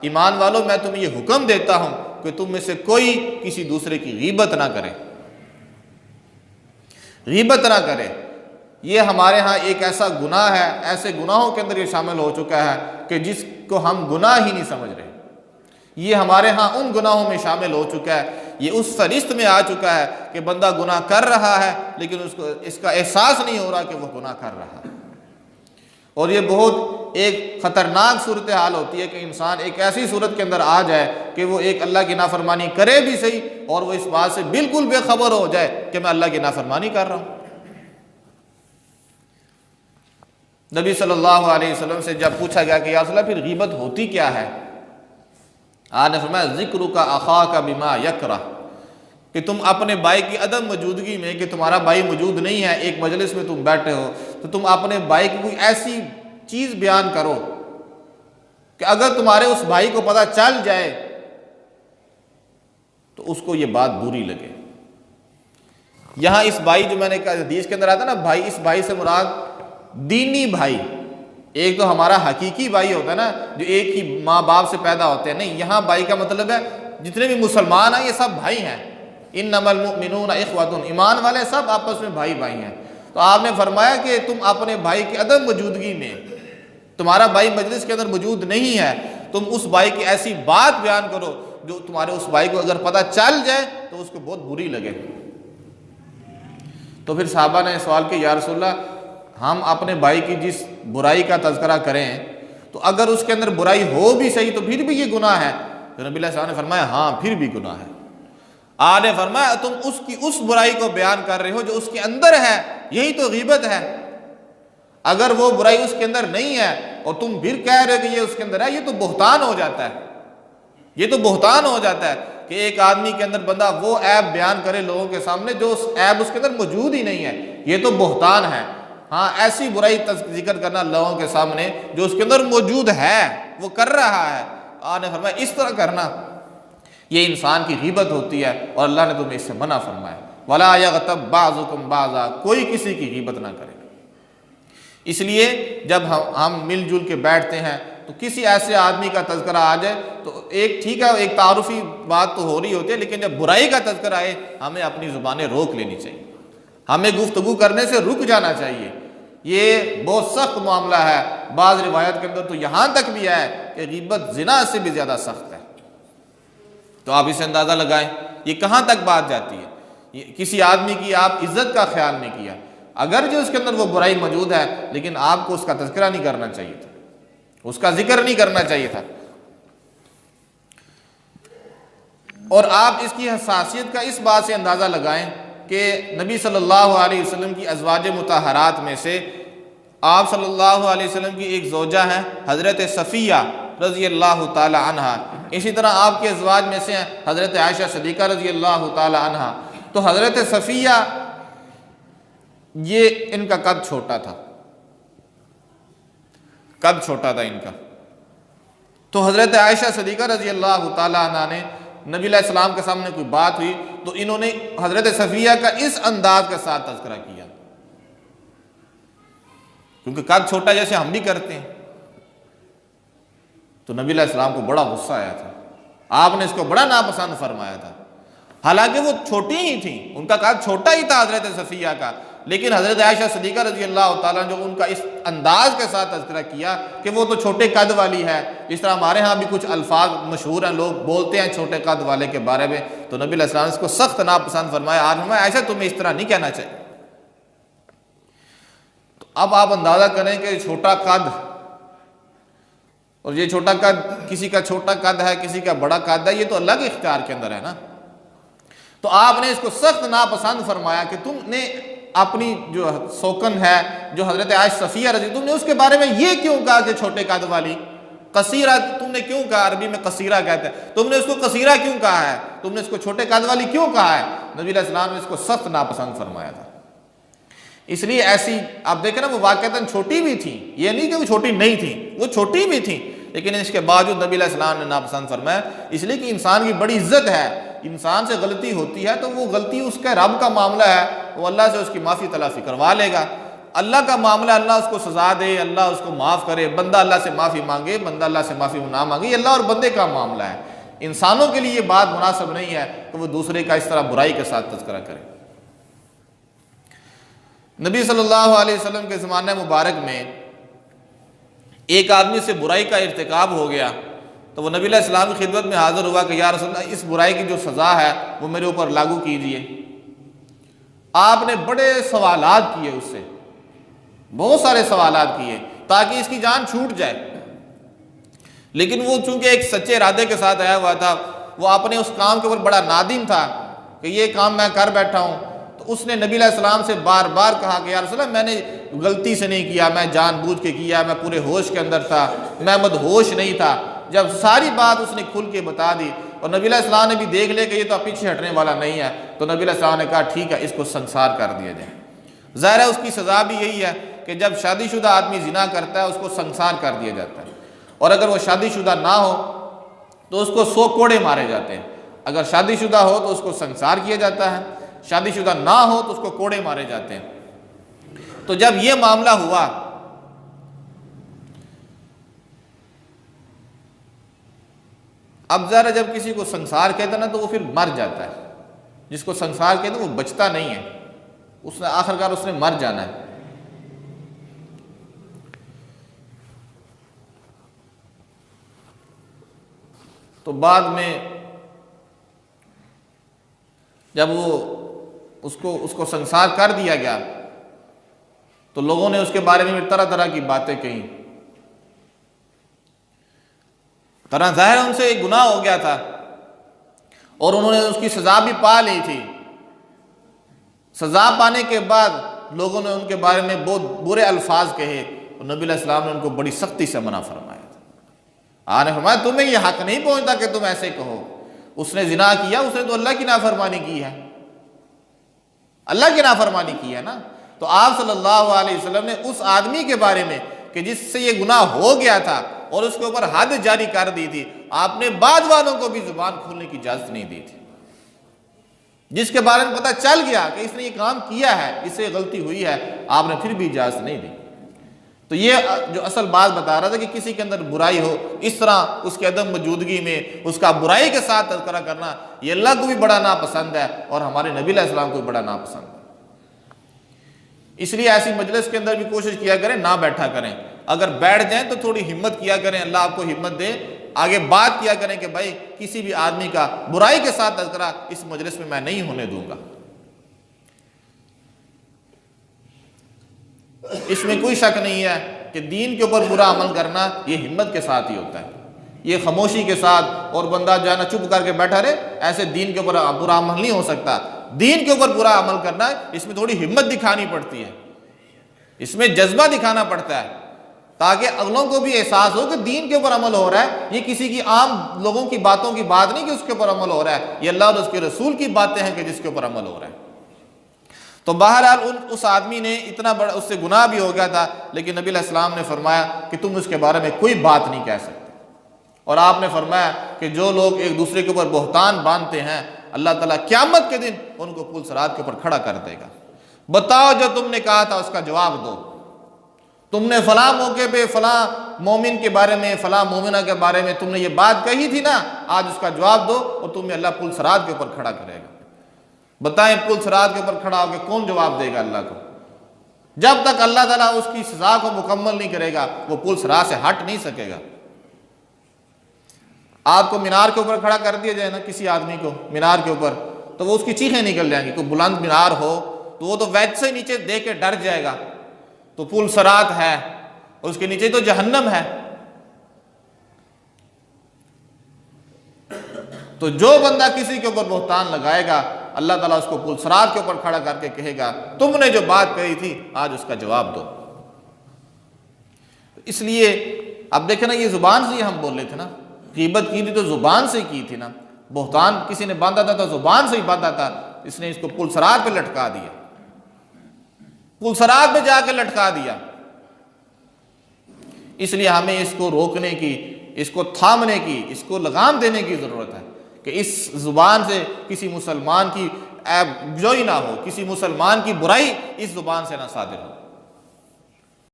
ایمان والوں میں تمہیں یہ حکم دیتا ہوں کہ تم میں سے کوئی کسی دوسرے کی غیبت نہ کرے، غیبت نہ کرے۔ یہ ہمارے ہاں ایک ایسا گناہ ہے، ایسے گناہوں کے اندر یہ شامل ہو چکا ہے کہ جس کو ہم گناہ ہی نہیں سمجھ رہے۔ یہ ہمارے ہاں ان گناہوں میں شامل ہو چکا ہے، یہ اس فہرست میں آ چکا ہے کہ بندہ گناہ کر رہا ہے لیکن اس کا احساس نہیں ہو رہا کہ وہ گناہ کر رہا ہے۔ اور یہ بہت ایک خطرناک صورتحال ہوتی ہے کہ انسان ایک ایسی صورت کے اندر آ جائے کہ وہ ایک اللہ کی نافرمانی کرے بھی صحیح اور وہ اس بات سے بالکل بے خبر ہو جائے کہ میں اللہ کی نافرمانی کر رہا ہوں۔ نبی صلی اللہ علیہ وسلم سے جب پوچھا گیا کہ یا رسول اللہ پھر غیبت ہوتی کیا ہے، آپ نے فرمایا ذکرک اخاک بما یکرہ، کہ تم اپنے بھائی کی عدم موجودگی میں، کہ تمہارا بھائی موجود نہیں ہے، ایک مجلس میں تم بیٹھے ہو تو تم اپنے بھائی کی کوئی ایسی چیز بیان کرو کہ اگر تمہارے اس بھائی کو پتہ چل جائے تو اس کو یہ بات بری لگے۔ یہاں اس بھائی جو میں نے کہا حدیث کے اندر آتا نا بھائی، اس بھائی سے مراد دینی بھائی، ایک تو ہمارا حقیقی بھائی ہوتا ہے نا جو ایک ہی ماں باپ سے پیدا ہوتے ہیں، نہیں، یہاں بھائی کا مطلب ہے جتنے بھی مسلمان ہیں یہ سب بھائی ہیں۔ انما المؤمنون اخوۃ، ایمان والے سب آپس میں بھائی بھائی ہیں۔ تو آپ نے فرمایا کہ تم اپنے بھائی کی عدم موجودگی میں، تمہارا بھائی مجلس کے اندر موجود نہیں ہے، تم اس بھائی کی ایسی بات بیان کرو جو تمہارے اس بھائی کو اگر پتہ چل جائے تو اس کو بہت بری لگے۔ تو پھر صحابہ نے سوال کیا یا رسول اللہ ہم اپنے بھائی کی جس برائی کا تذکرہ کریں تو اگر اس کے اندر برائی ہو بھی صحیح تو پھر بھی یہ گناہ ہے؟ تو نبی علیہ السلام نے فرمایا ہاں پھر بھی گناہ ہے۔ آپ نے فرمایا تم اس کی اس برائی کو بیان کر رہے ہو جو اس کے اندر ہے، یہی تو غیبت ہے۔ اگر وہ برائی اس کے اندر نہیں ہے اور تم پھر کہہ رہے کہ یہ اس کے اندر ہے، یہ تو بہتان ہو جاتا ہے، یہ تو بہتان ہو جاتا ہے کہ ایک آدمی کے اندر بندہ وہ عیب بیان کرے لوگوں کے سامنے جو اس عیب اس کے اندر موجود ہی نہیں ہے، یہ تو بہتان ہے۔ ہاں ایسی برائی ذکر کرنا لوگوں کے سامنے جو اس کے اندر موجود ہے، وہ کر رہا ہے، آپ نے فرمایا اس طرح کرنا یہ انسان کی غیبت ہوتی ہے اور اللہ نے تمہیں اس سے منع فرمایا۔ وَلَا يَغْتَبْ بَعْضُكُمْ بَعْضًا، کوئی کسی کی غیبت نہ کرے۔ اس لیے جب ہم مل جل کے بیٹھتے ہیں تو کسی ایسے آدمی کا تذکرہ آ جائے تو ایک ٹھیک ہے ایک تعارفی بات تو ہو رہی ہوتی ہے، لیکن جب برائی کا تذکرہ آئے ہمیں اپنی زبانیں روک لینی چاہیے، ہمیں گفتگو کرنے سے رک جانا چاہیے۔ یہ بہت سخت معاملہ ہے، بعض روایت کے اندر تو یہاں تک بھی ہے کہ غیبت زنا سے بھی زیادہ سخت ہے۔ تو آپ اسے اندازہ لگائیں یہ کہاں تک بات جاتی ہے۔ کسی آدمی کی آپ عزت کا خیال نہیں کیا، اگر جو اس کے اندر وہ برائی موجود ہے لیکن آپ کو اس کا تذکرہ نہیں کرنا چاہیے تھا، اس کا ذکر نہیں کرنا چاہیے تھا۔ اور آپ اس کی حساسیت کا اس بات سے اندازہ لگائیں کہ نبی صلی اللہ علیہ وسلم کی ازواج مطہرات میں سے آپ صلی اللہ علیہ وسلم کی ایک زوجہ ہیں حضرت صفیہ رضی اللہ تعالی عنہ، اسی طرح آپ کے ازواج میں سے ہیں حضرت عائشہ صدیقہ رضی اللہ تعالی عنہ۔ تو حضرت صفیہ یہ ان کا قد چھوٹا تھا، قد چھوٹا تھا ان کا۔ تو حضرت عائشہ صدیقہ رضی اللہ تعالی عنہ نے نبی علیہ السلام کے سامنے کوئی بات ہوئی تو انہوں نے حضرت صفیہ کا اس انداز کے ساتھ تذکرہ کیا، کیونکہ قد چھوٹا جیسے ہم بھی کرتے ہیں۔ تو نبی علیہ السلام کو بڑا غصہ آیا تھا، آپ نے اس کو بڑا ناپسند فرمایا تھا، حالانکہ وہ چھوٹی ہی تھیں، ان کا قد چھوٹا ہی تھا حضرت صفیہ کا، لیکن حضرت عائشہ صدیقہ رضی اللہ تعالیٰ جو ان کا اس انداز کے ساتھ تذکرہ کیا کہ وہ تو چھوٹے قد والی ہے، اس طرح ہمارے ہاں بھی کچھ الفاظ مشہور ہیں، لوگ بولتے ہیں چھوٹے قد والے کے بارے میں، تو نبی علیہ السلام نے اس کو سخت ناپسند فرمایا، آج ہمیں عائشہ تمہیں اس طرح نہیں کہنا چاہیے۔ تو اب آپ اندازہ کریں کہ چھوٹا قد، اور یہ چھوٹا قد کسی کا چھوٹا قد ہے کسی کا بڑا قد ہے، یہ تو اللہ کے اختیار کے اندر ہے نا۔ تو آپ نے اس کو سخت ناپسند فرمایا کہ تم نے اپنی جو سوکن ہے جو حضرت عائشہ صفیہ رضی، تم نے اس کے بارے میں یہ کیوں کہا کہ چھوٹے قد والی؟ قصیرہ تم نے کیوں کہا؟ عربی میں قصیرہ کہتے ہیں، تم نے اس کو قصیرہ کیوں کہا ہے؟ تم نے اس کو چھوٹے قد والی کیوں کہا ہے؟ نبی علیہ السلام نے اس کو سخت ناپسند فرمایا تھا۔ اس لیے ایسی آپ دیکھیں نا وہ واقعتاً چھوٹی بھی تھی، یہ نہیں کہ وہ چھوٹی نہیں تھی، وہ چھوٹی بھی تھی، لیکن اس کے باوجود نبی علیہ السلام نے ناپسند فرمایا، اس لیے کہ انسان کی بڑی عزت ہے، انسان سے غلطی ہوتی ہے تو وہ غلطی اس کے رب کا معاملہ ہے، وہ اللہ سے اس کی معافی تلافی کروا لے گا۔ اللہ کا معاملہ، اللہ اس کو سزا دے، اللہ اس کو معاف کرے، بندہ اللہ سے معافی مانگے، بندہ اللہ سے معافی نہ مانگے، یہ اللہ اور بندے کا معاملہ ہے۔ انسانوں کے لیے یہ بات مناسب نہیں ہے کہ وہ دوسرے کا اس طرح برائی کے ساتھ تذکرہ کرے۔ نبی صلی اللہ علیہ وسلم کے زمانہ مبارک میں ایک آدمی سے برائی کا ارتکاب ہو گیا تو وہ نبی علیہ السلام کی خدمت میں حاضر ہوا کہ یا رسول اللہ، اس برائی کی جو سزا ہے وہ میرے اوپر لاگو کیجئے۔ آپ نے بڑے سوالات کیے، اس سے بہت سارے سوالات کیے تاکہ اس کی جان چھوٹ جائے، لیکن وہ چونکہ ایک سچے ارادے کے ساتھ آیا ہوا تھا، وہ اپنے اس کام کے اوپر بڑا نادم تھا کہ یہ کام میں کر بیٹھا ہوں، تو اس نے نبی علیہ السلام سے بار بار کہا کہ یا رسول اللہ، میں نے غلطی سے نہیں کیا، میں جان بوجھ کے کیا، میں پورے ہوش کے اندر تھا، میں مدہوش نہیں تھا۔ جب ساری بات اس نے کھل کے بتا دی اور نبی علیہ السلام نے بھی دیکھ لیا کہ یہ تو اب پیچھے ہٹنے والا نہیں ہے، تو نبی علیہ السلام نے کہا ٹھیک ہے، اس کو سنسار کر دیا جائے۔ ظاہر ہے اس کی سزا بھی یہی ہے کہ جب شادی شدہ آدمی زنا کرتا ہے اس کو سنسار کر دیا جاتا ہے، اور اگر وہ شادی شدہ نہ ہو تو اس کو 100 کوڑے مارے جاتے ہیں۔ اگر شادی شدہ ہو تو اس کو سنسار کیا جاتا ہے، شادی شدہ نہ ہو تو اس کو کوڑے مارے جاتے ہیں۔ تو جب یہ معاملہ ہوا اب ذرا جب کسی کو سنسار کہتا ہے نا تو وہ پھر مر جاتا ہے، جس کو سنسار کہتے ہیں وہ بچتا نہیں ہے، اس نے آخرکار اس نے مر جانا ہے۔ تو بعد میں جب وہ اس کو سنسار کر دیا گیا تو لوگوں نے اس کے بارے میں طرح طرح کی باتیں کہیں، طرح ظاہر ان سے ایک گناہ ہو گیا تھا اور انہوں نے اس کی سزا بھی پا لی تھی۔ سزا پانے کے بعد لوگوں نے ان کے بارے میں بہت برے الفاظ کہے اور نبی علیہ السلام نے ان کو بڑی سختی سے منع فرمایا تھا۔ آپ نے فرمایا تمہیں یہ حق نہیں پہنچتا کہ تم ایسے کہو، اس نے زنا کیا، اس نے تو اللہ کی نافرمانی کی ہے، اللہ کی نافرمانی کی ہے نا۔ تو آپ صلی اللہ علیہ وسلم نے اس آدمی کے بارے میں کہ جس سے یہ گناہ ہو گیا تھا اور اس کے اوپر حد جاری کر دی تھی، آپ نے بعد والوں کو بھی زبان کھولنے کی اجازت نہیں دی تھی۔ جس کے بارے میں پتہ چل گیا کہ اس نے یہ کام کیا ہے، اس سے غلطی ہوئی ہے، آپ نے پھر بھی اجازت نہیں دی۔ تو یہ جو اصل بات بتا رہا تھا کہ کسی کے اندر برائی ہو، اس طرح اس کے عدم موجودگی میں اس کا برائی کے ساتھ تذکرہ کرنا، یہ اللہ کو بھی بڑا ناپسند ہے اور ہمارے نبی علیہ السلام کو بھی بڑا ناپسند ہے۔ اس لیے ایسی مجلس کے اندر بھی کوشش کیا کریں نہ بیٹھا کریں، اگر بیٹھ جائیں تو تھوڑی ہمت کیا کریں، اللہ آپ کو ہمت دے، آگے بات کیا کریں کہ بھائی کسی بھی آدمی کا برائی کے ساتھ تذکرہ اس مجلس میں نہیں ہونے دوں گا۔ اس میں کوئی شک نہیں ہے کہ دین کے اوپر برا عمل کرنا یہ ہمت کے ساتھ ہی ہوتا ہے، یہ خاموشی کے ساتھ اور بندہ جو ہے نا چپ کر کے بیٹھا رہے، ایسے دین کے اوپر برا عمل نہیں ہو سکتا۔ دین کے اوپر برا عمل کرنا ہے، اس میں تھوڑی ہمت دکھانی پڑتی ہے، اس میں جذبہ دکھانا پڑتا ہے تاکہ اگلوں کو بھی احساس ہو کہ دین کے اوپر عمل ہو رہا ہے، یہ کسی کی عام لوگوں کی باتوں کی بات نہیں کہ اس کے اوپر عمل ہو رہا ہے، یہ اللہ اور اس کے رسول کی باتیں ہیں کہ جس کے اوپر عمل ہو رہا ہے۔ تو بہرحال اس آدمی نے اتنا بڑا، اس سے گناہ بھی ہو گیا تھا، لیکن نبی علیہ السلام نے فرمایا کہ تم اس کے بارے میں کوئی بات نہیں کہہ سکتے، اور آپ نے فرمایا کہ جو لوگ ایک دوسرے کے اوپر بہتان باندھتے ہیں اللہ تعالیٰ قیامت کے دن ان کو پل صراط کے اوپر کھڑا کر دے گا۔ بتاؤ جو تم نے کہا تھا اس کا جواب دو، تم نے فلاں موقع پہ فلاں مومن کے بارے میں فلاں مومنہ کے بارے میں تم نے یہ بات کہی تھی نا، آج اس کا جواب دو اور تمہیں اللہ پل صراط کے اوپر کھڑا کرے گا۔ بتائیں پل صراط کے اوپر کھڑا ہو کے کون جواب دے گا اللہ کو؟ جب تک اللہ تعالیٰ اس کی سزا کو مکمل نہیں کرے گا وہ پل صراط سے ہٹ نہیں سکے گا۔ آپ کو مینار کے اوپر کھڑا کر دیا جائے نا کسی آدمی کو مینار کے اوپر، تو وہ اس کی چیخیں نکل جائیں گی۔ کوئی بلند مینار ہو تو وہ تو ویسے ہی نیچے دیکھ کے ڈر جائے گا، تو پل صراط ہے اور اس کے نیچے تو جہنم ہے۔ تو جو بندہ کسی کے اوپر بہتان لگائے گا اللہ تعالیٰ اس کو پل صراط کے اوپر کھڑا کر کے کہے گا تم نے جو بات کہی تھی آج اس کا جواب دو۔ اس لیے اب دیکھیں نا، یہ زبان سے ہی ہم بول رہے تھے نا، غیبت کی تھی تو زبان سے کی تھی نا، بہتان کسی نے باندھا تھا تو زبان سے ہی باندھا تھا، اس نے اس کو پل صراط پہ لٹکا دیا، پل صراط پہ جا کے لٹکا دیا۔ اس لیے ہمیں اس کو روکنے کی، اس کو تھامنے کی، اس کو لگام دینے کی ضرورت ہے کہ اس زبان سے کسی مسلمان کی عیب جوئی نہ ہو، کسی مسلمان کی برائی اس زبان سے نہ صادر ہو۔